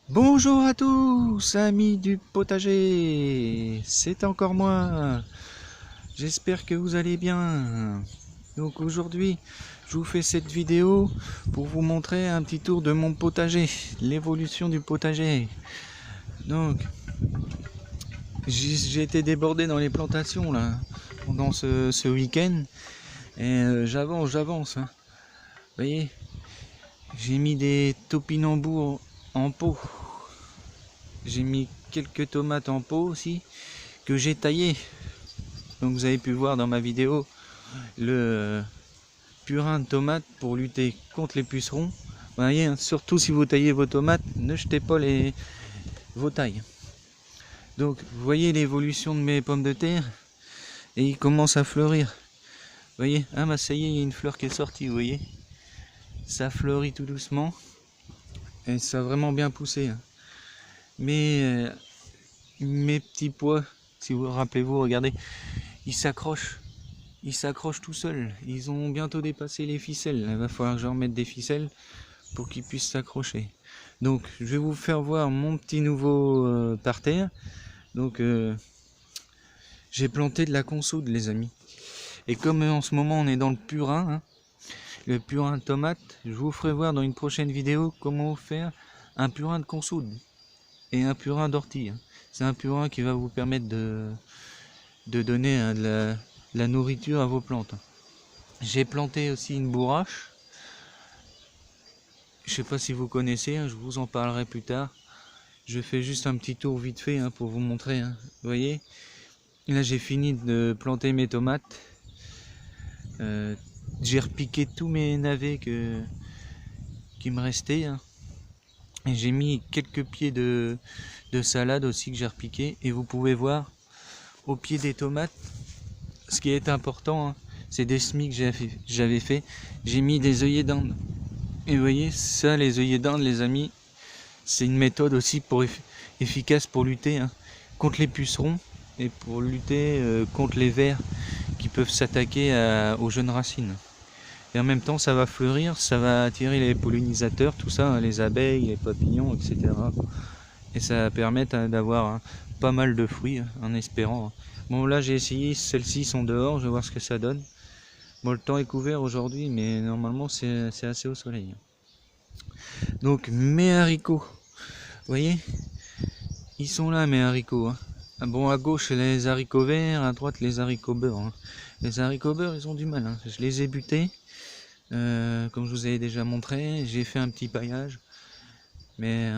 Bonjour à tous, amis du potager, c'est encore moi. J'espère que vous allez bien. Donc aujourd'hui, je vous fais cette vidéo pour vous montrer un petit tour de mon potager, l'évolution du potager. Donc, j'ai été débordé dans les plantations là pendant ce week-end et j'avance. Vous voyez, j'ai mis des topinambours en pot. J'ai mis quelques tomates en pot aussi que j'ai taillé. Donc vous avez pu voir dans ma vidéo le purin de tomates pour lutter contre les pucerons. Vous voyez, hein, surtout si vous taillez vos tomates, ne jetez pas vos tailles. Donc vous voyez l'évolution de mes pommes de terre et ils commencent à fleurir. Vous voyez, ah bah ça y est, il y a une fleur qui est sortie, vous voyez. Ça fleurit tout doucement et ça a vraiment bien poussé. Mais mes petits pois, si vous rappelez-vous, regardez, ils s'accrochent tout seuls. Ils ont bientôt dépassé les ficelles. Il va falloir que je remette des ficelles pour qu'ils puissent s'accrocher. Donc je vais vous faire voir mon petit nouveau parterre. Donc j'ai planté de la consoude, les amis. Et comme en ce moment on est dans le purin, le purin de tomate, je vous ferai voir dans une prochaine vidéo comment faire un purin de consoude et un purin d'ortie. C'est un purin qui va vous permettre de donner de la nourriture à vos plantes. J'ai planté aussi une bourrache. Je sais pas si vous connaissez, je vous en parlerai plus tard. Je fais juste un petit tour vite fait pour vous montrer. Vous voyez, là j'ai fini de planter mes tomates. J'ai repiqué tous mes navets qui me restaient. Et j'ai mis quelques pieds de salade aussi que j'ai repiqué. Et vous pouvez voir au pied des tomates, ce qui est important, c'est des semis que j'avais fait. J'ai mis des œillets d'Inde. Et vous voyez, ça, les œillets d'Inde, les amis, c'est une méthode aussi efficace pour lutter contre les pucerons et pour lutter contre les vers qui peuvent s'attaquer aux jeunes racines. Et en même temps, ça va fleurir, ça va attirer les pollinisateurs, tout ça, les abeilles, les papillons, etc. Et ça va permettre d'avoir pas mal de fruits en espérant. Bon, là, j'ai essayé, celles-ci sont dehors, je vais voir ce que ça donne. Bon, le temps est couvert aujourd'hui, mais normalement, c'est assez au soleil. Donc, mes haricots, vous voyez, ils sont là, mes haricots. Bon, à gauche, les haricots verts, à droite, les haricots beurre. Les haricots beurre, ils ont du mal. Je les ai butés, comme je vous avais déjà montré. J'ai fait un petit paillage, mais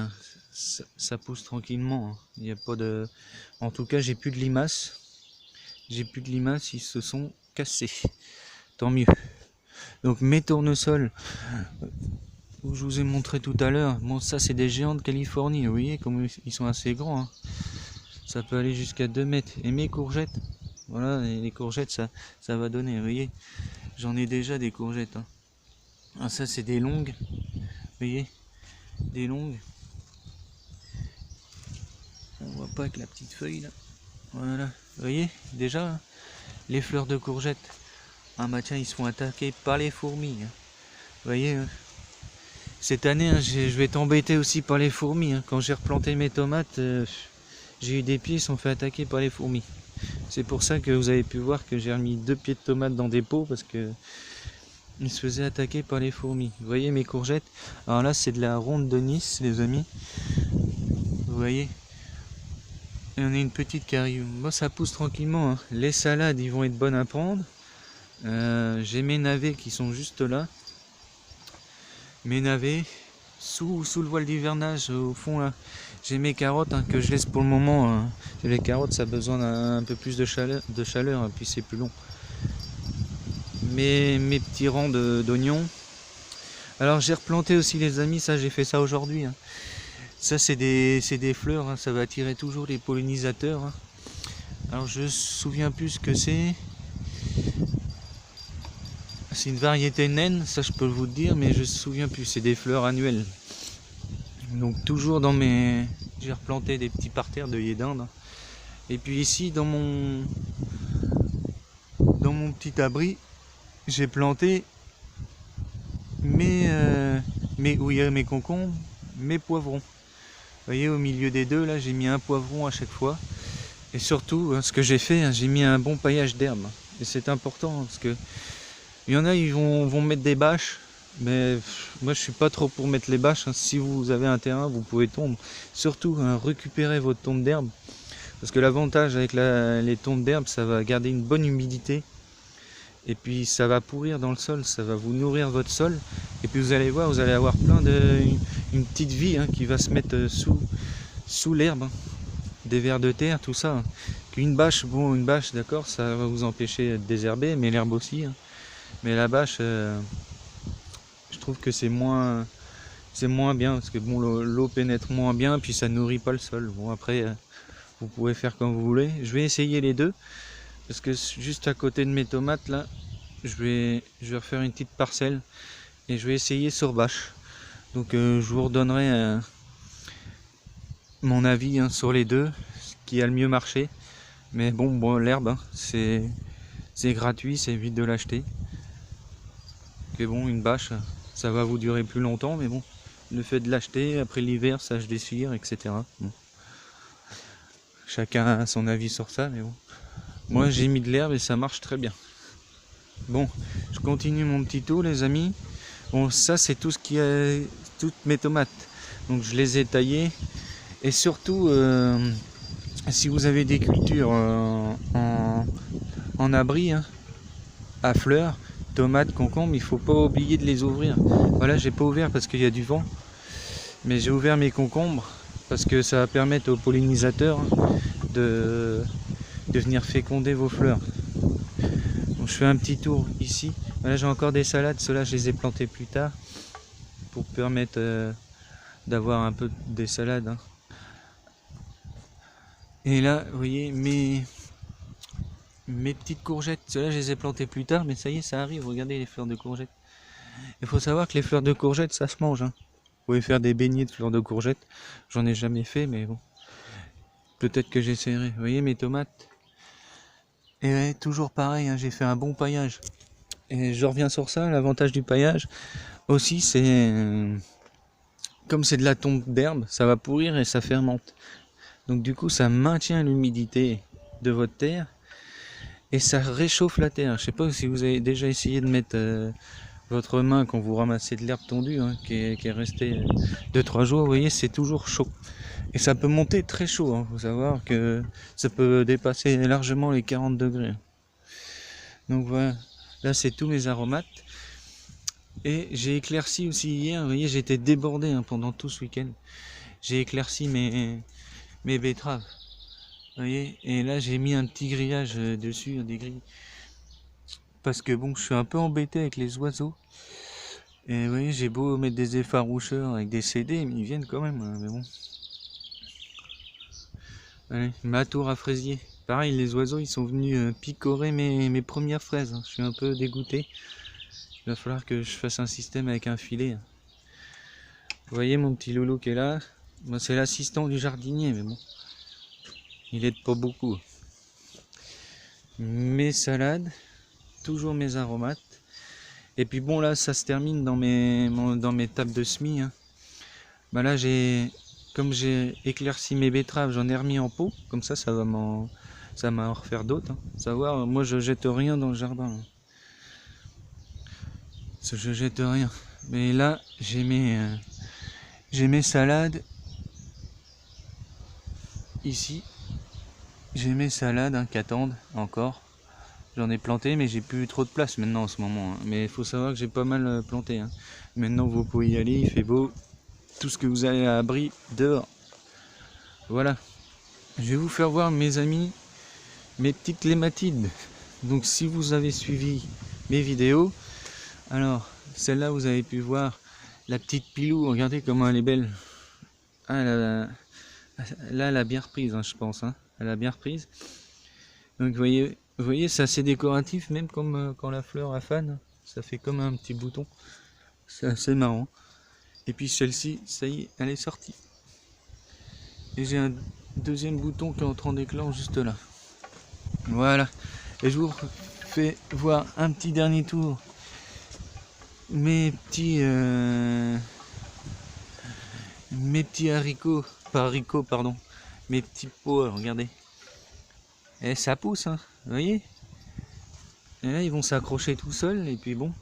ça pousse tranquillement. Il n'y a pas de... En tout cas, j'ai plus de limaces. Ils se sont cassés. Tant mieux. Donc, mes tournesols, où je vous ai montré tout à l'heure, bon, ça, c'est des géants de Californie. Vous voyez, comme ils sont assez grands. Ça peut aller jusqu'à 2 mètres. Et mes courgettes, voilà, les courgettes, ça va donner. Vous voyez, j'en ai déjà des courgettes. Ah, ça, c'est des longues. Vous voyez, des longues. On voit pas avec la petite feuille là. Voilà, vous voyez, déjà, les fleurs de courgettes. Ah bah tiens, ils se font attaquer par les fourmis. Vous voyez, cette année, je vais être embêté aussi par les fourmis. Quand j'ai replanté mes tomates, j'ai eu des pieds, ils sont fait attaquer par les fourmis. C'est pour ça que vous avez pu voir que j'ai remis 2 pieds de tomates dans des pots, parce que ils se faisaient attaquer par les fourmis. Vous voyez mes courgettes? Alors là, c'est de la ronde de Nice, les amis. Vous voyez? Et on a une petite qui arrive. Bon, ça pousse tranquillement. Les salades, ils vont être bonnes à prendre. J'ai mes navets qui sont juste là. Mes navets, sous le voile d'hivernage, au fond là. J'ai mes carottes que je laisse pour le moment. Les carottes, ça a besoin d'un peu plus de chaleur, et puis c'est plus long. Mes petits rangs d'oignons. Alors j'ai replanté aussi, les amis, ça j'ai fait ça aujourd'hui. Ça c'est des fleurs, ça va attirer toujours les pollinisateurs. Alors je me souviens plus ce que c'est. C'est une variété naine, ça je peux vous le dire, mais je me souviens plus, c'est des fleurs annuelles. Donc toujours dans mes... J'ai replanté des petits parterres d'œillets d'Inde. Et puis ici dans mon petit abri, j'ai planté mes concombres, mes poivrons. voyez, au milieu des deux, là, j'ai mis un poivron à chaque fois. Et surtout, ce que j'ai fait, j'ai mis un bon paillage d'herbe. Et c'est important, parce que il y en a, ils vont mettre des bâches. Mais moi, je suis pas trop pour mettre les bâches. Si vous avez un terrain, vous pouvez tondre. Surtout, récupérez votre tonte d'herbe. Parce que l'avantage avec les tontes d'herbe, ça va garder une bonne humidité. Et puis ça va pourrir dans le sol, ça va vous nourrir votre sol. Et puis vous allez voir, vous allez avoir une petite vie qui va se mettre sous l'herbe. Des vers de terre, tout ça. Une bâche, bon, une bâche, d'accord, ça va vous empêcher de désherber, mais l'herbe aussi. Mais la bâche, je trouve que c'est moins bien, parce que bon, l'eau pénètre moins bien, puis ça nourrit pas le sol. Bon, après, vous pouvez faire comme vous voulez. Je vais essayer les deux, parce que juste à côté de mes tomates, là, je vais refaire une petite parcelle, et je vais essayer sur bâche. Donc je vous redonnerai mon avis sur les deux, ce qui a le mieux marché. Mais bon, l'herbe, c'est gratuit, c'est vite de l'acheter. Et bon, une bâche, ça va vous durer plus longtemps, mais bon, le fait de l'acheter, après l'hiver, ça se déchire, etc. Bon. Chacun a son avis sur ça, mais bon. Moi, j'ai mis de l'herbe et ça marche très bien. Bon, je continue mon petit tour, les amis. Bon, ça, c'est tout ce qui est toutes mes tomates. Donc, je les ai taillées. Et surtout, si vous avez des cultures en abri, à fleurs, tomates, concombres, il ne faut pas oublier de les ouvrir. Voilà, j'ai pas ouvert parce qu'il y a du vent, mais j'ai ouvert mes concombres parce que ça va permettre aux pollinisateurs de venir féconder vos fleurs. Donc, je fais un petit tour ici. Voilà, j'ai encore des salades, ceux-là je les ai plantés plus tard pour permettre d'avoir un peu des salades. Et là, vous voyez, mes petites courgettes, ceux-là je les ai plantées plus tard, mais ça y est, ça arrive, regardez les fleurs de courgettes. Il faut savoir que les fleurs de courgettes, ça se mange. Vous pouvez faire des beignets de fleurs de courgettes, j'en ai jamais fait, mais bon, peut-être que j'essaierai. Vous voyez mes tomates, et ouais, toujours pareil, j'ai fait un bon paillage. Et je reviens sur ça, l'avantage du paillage aussi, c'est comme c'est de la tonte d'herbe, ça va pourrir et ça fermente. Donc du coup, ça maintient l'humidité de votre terre et ça réchauffe la terre. Je sais pas si vous avez déjà essayé de mettre votre main quand vous ramassez de l'herbe tondue qui est restée 2-3 jours, vous voyez, c'est toujours chaud. Et ça peut monter très chaud, faut savoir que ça peut dépasser largement les 40 degrés. Donc voilà, là c'est tous mes aromates. Et j'ai éclairci aussi hier, vous voyez, j'étais débordé pendant tout ce week-end. J'ai éclairci mes betteraves. Vous voyez, et là j'ai mis un petit grillage dessus, des grilles. Parce que bon, je suis un peu embêté avec les oiseaux. Et vous voyez, j'ai beau mettre des effaroucheurs avec des CD, mais ils viennent quand même, mais bon. Allez, ma tour à fraisier. Pareil, les oiseaux, ils sont venus picorer mes premières fraises. Je suis un peu dégoûté. Il va falloir que je fasse un système avec un filet. Vous voyez mon petit loulou qui est là. Moi, c'est l'assistant du jardinier, mais bon. Il aide pas beaucoup. Mes salades, toujours mes aromates. Et puis bon, là, ça se termine dans mes tables de semis. Bah là, comme j'ai éclairci mes betteraves, j'en ai remis en pot. Comme ça va m'en refaire d'autres. Savoir, moi, je jette rien dans le jardin. Je jette rien. Mais là, j'ai mes salades ici. J'ai mes salades qui attendent encore. J'en ai planté, mais j'ai plus trop de place maintenant en ce moment. Mais il faut savoir que j'ai pas mal planté. Maintenant, vous pouvez y aller, il fait beau. Tout ce que vous avez à abri dehors. Voilà. Je vais vous faire voir, mes amis, mes petites clématides. Donc, si vous avez suivi mes vidéos, alors, celle-là, vous avez pu voir la petite Pilou. Regardez comment elle est belle. Ah, là, elle a bien reprise, je pense. Elle a bien reprise. Donc, vous voyez, c'est assez décoratif, même comme quand la fleur a fan. Ça fait comme un petit bouton. C'est assez marrant. Et puis celle-ci, ça y est, elle est sortie. Et j'ai un deuxième bouton qui est en train d'éclore juste là. Voilà. Et je vous fais voir un petit dernier tour. Mes petits haricots pas haricots, pardon, mes petits pois, regardez. Et ça pousse, hein, vous voyez. Et là, ils vont s'accrocher tout seuls, et puis bon,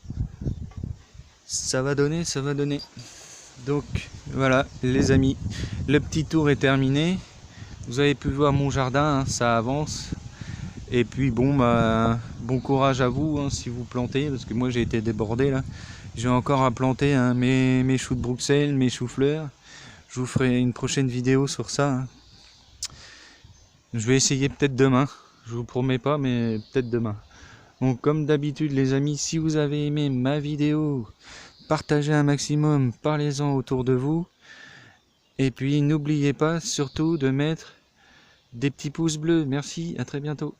ça va donner, ça va donner. Donc, voilà, les amis, le petit tour est terminé. Vous avez pu voir mon jardin, hein, ça avance. Et puis bon, bah, bon courage à vous hein, si vous plantez, parce que moi j'ai été débordé là. J'ai encore à planter hein, mes choux de Bruxelles, mes choux-fleurs. Je vous ferai une prochaine vidéo sur ça. Hein. Je vais essayer peut-être demain. Je vous promets pas, mais peut-être demain. Donc comme d'habitude les amis, si vous avez aimé ma vidéo, partagez un maximum, parlez-en autour de vous. Et puis n'oubliez pas surtout de mettre des petits pouces bleus. Merci, à très bientôt.